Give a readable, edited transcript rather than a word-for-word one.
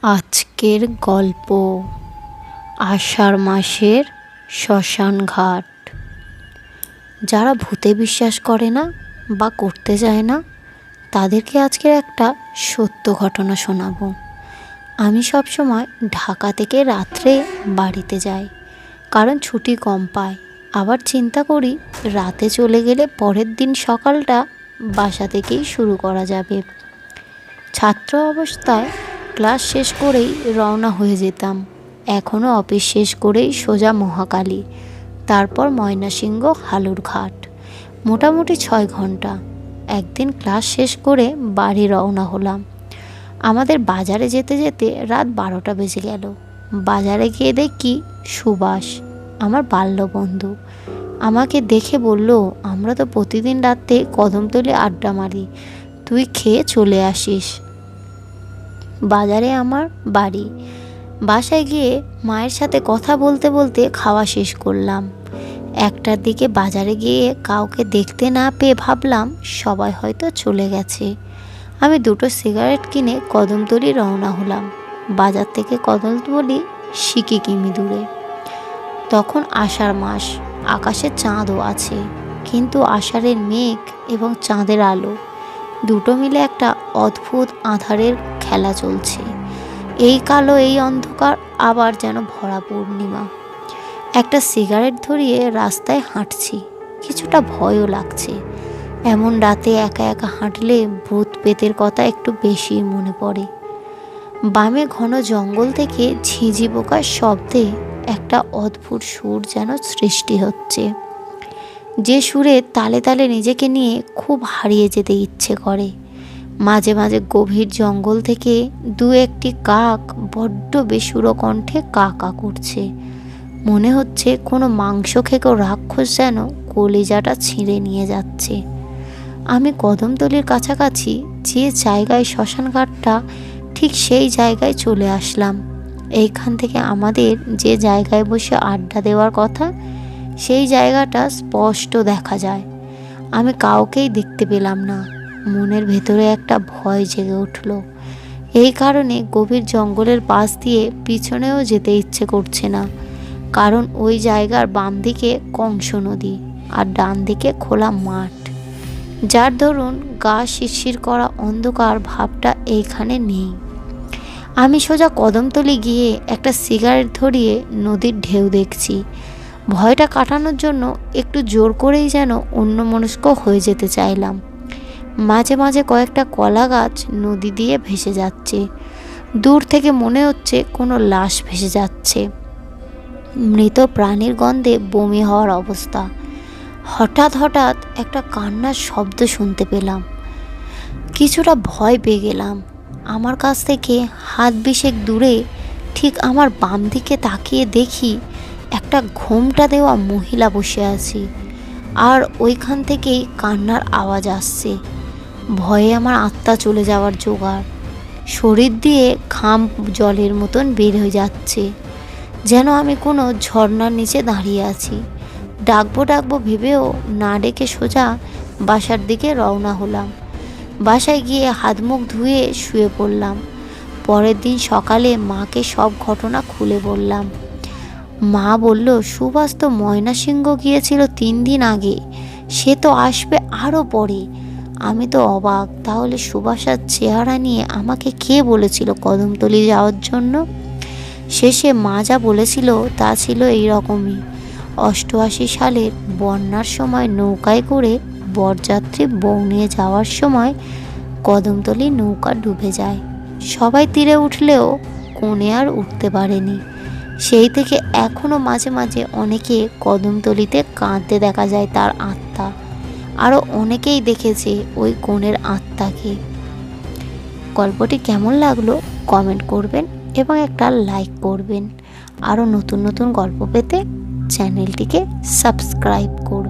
আজকের গল্প আষাঢ় মাসের শ্মশান ঘাট। যারা ভূতে বিশ্বাস করে না বা করতে চায় না তাদেরকে আজকের একটা সত্য ঘটনা শোনাবো। আমি সবসময় ঢাকা থেকে রাত্রে বাড়িতে যাই, কারণ ছুটি কম পাই। আবার চিন্তা করি রাতে চলে গেলে পরের দিন সকালটা বাসা থেকেই শুরু করা যাবে। ছাত্র অবস্থায় ক্লাস শেষ করেই রওনা হয়ে যেতাম। এখনও অফিস শেষ করেই সোজা মহাকালী, তারপর ময়নাসিংহ হালুরঘাট, মোটামুটি 6 ঘন্টা। একদিন ক্লাস শেষ করে বাড়ি রওনা হলাম। আমাদের বাজারে যেতে যেতে রাত 12টা বেজে গেল। বাজারে গিয়ে দেখি সুভাষ, আমার বাল্যবন্ধু, আমাকে দেখে বলল, আমরা তো প্রতিদিন রাতে কদমতলী আড্ডা মারি, তুই খেয়ে চলে আসিস। বাজারে আমার বাড়ি। বাসায় গিয়ে মায়ের সাথে কথা বলতে বলতে খাওয়া শেষ করলাম। 1টার দিকে বাজারে গিয়ে কাউকে দেখতে না পেয়ে ভাবলাম সবাই হয়তো চলে গেছে। আমি 2টো সিগারেট কিনে কদমতলী রওনা হলাম। বাজার থেকে কদমতলী সিকি কিমি দূরে। তখন আষাঢ় মাস, আকাশে চাঁদও আছে, কিন্তু আষাঢ়ের মেঘ এবং চাঁদের আলো দুটো মিলে একটা অদ্ভুত আঁধারের খেলা চলছে। এই কালো, এই অন্ধকার, আবার যেন ভরা পূর্ণিমা। একটা সিগারেট ধরিয়ে রাস্তায় হাঁটছি, কিছুটা ভয়ও লাগছে। এমন রাতে একা একা হাঁটলে ভূত পেতের কথা একটু বেশি মনে পড়ে। বামে ঘন জঙ্গল থেকে ঝিঁঝি পোকার শব্দে একটা অদ্ভুত সুর যেন সৃষ্টি হচ্ছে, যে সুরে তালে তালে নিজেকে নিয়ে খুব হারিয়ে যেতে ইচ্ছে করে। মাঝে মাঝে গভীর জঙ্গল থেকে 2-1টি কাক বড্ড বেসুরো কণ্ঠে কা কা করছে। মনে হচ্ছে কোনো মাংস খেকো রাক্ষস যেন কলিজাটা ছিঁড়ে নিয়ে যাচ্ছে। আমি কদমতলীর কাছাকাছি, যে জায়গায় শ্মশানঘাটটা, ঠিক সেই জায়গায় চলে আসলাম। এইখান থেকে আমাদের যে জায়গায় বসে আড্ডা দেওয়ার কথা, সেই জায়গাটা স্পষ্ট দেখা যায়। আমি কাউকেই দেখতে পেলাম না। মনের ভেতরে একটা ভয় জেগে উঠল। এই কারণে গভীর জঙ্গলের পাশ দিয়ে পিছনেও যেতে ইচ্ছে করছে না, কারণ ওই জায়গার বাম দিকে কংস নদী আর ডান দিকে খোলা মাঠ, যার দরুন গা শিরশির করা অন্ধকার ভাবটা এইখানে নেই। আমি সোজা কদমতলী গিয়ে একটা সিগারেট ধরিয়ে নদীর ঢেউ দেখছি। ভয়টা কাটানোর জন্য একটু জোর করেই যেন অন্যমনস্ক হয়ে যেতে চাইলাম। মাঝে মাঝে কয়েকটা কলা গাছ নদী দিয়ে ভেসে যাচ্ছে। দূর থেকে মনে হচ্ছে কোনো লাশ ভেসে যাচ্ছে। মৃত প্রাণীর গন্ধে বমি হওয়ার অবস্থা। হঠাৎ হঠাৎ একটা কান্নার শব্দ শুনতে পেলাম। কিছুটা ভয় পেয়ে গেলাম। আমার কাছ থেকে হাত 20 দূরে, ঠিক আমার বাম দিকে তাকিয়ে দেখি একটা ঘোমটা দেওয়া মহিলা বসে আছে, আর ওইখান থেকেই কান্নার আওয়াজ আসছে। ভয়ে আমার আত্মা চলে যাওয়ার জোগাড়। শরীর দিয়ে ঘাম জলের মতন বের হয়ে যাচ্ছে, যেন আমি কোনো ঝর্ণার নিচে দাঁড়িয়ে আছি। ডাকবো ভেবেও না ডেকে সোজা বাসার দিকে রওনা হলাম। বাসায় গিয়ে হাত মুখ ধুয়ে শুয়ে পড়লাম। পরের দিন সকালে মাকে সব ঘটনা খুলে বললাম। মা বলল, সুভাষ তো ময়নাসিংহ গিয়েছিল 3 দিন আগে, সে তো আসবে আরও পরে। আমি তো অবাক, তাহলে সুভাষার চেহারা নিয়ে আমাকে কে বলেছিল কদমতলী যাওয়ার জন্য? শেষে মা যা বলেছিল তা ছিল এই রকমই। 88 সালের বন্যার সময় নৌকায় করে বরযাত্রী বউ নিয়ে যাওয়ার সময় কদমতলী নৌকা ডুবে যায়। সবাই তীরে উঠলেও কোণে আর উঠতে পারেনি। সেই থেকে এখনও মাঝে মাঝে অনেকে কদমতলীতে কাঁদতে দেখা যায় তার আত্মা। আরও অনেকেই দেখেছে ওই কোণের আত্মাকে। গল্পটি কেমন লাগলো কমেন্ট করবেন এবং একটা লাইক করবেন। আরও নতুন নতুন গল্প পেতে চ্যানেলটিকে সাবস্ক্রাইব করুন।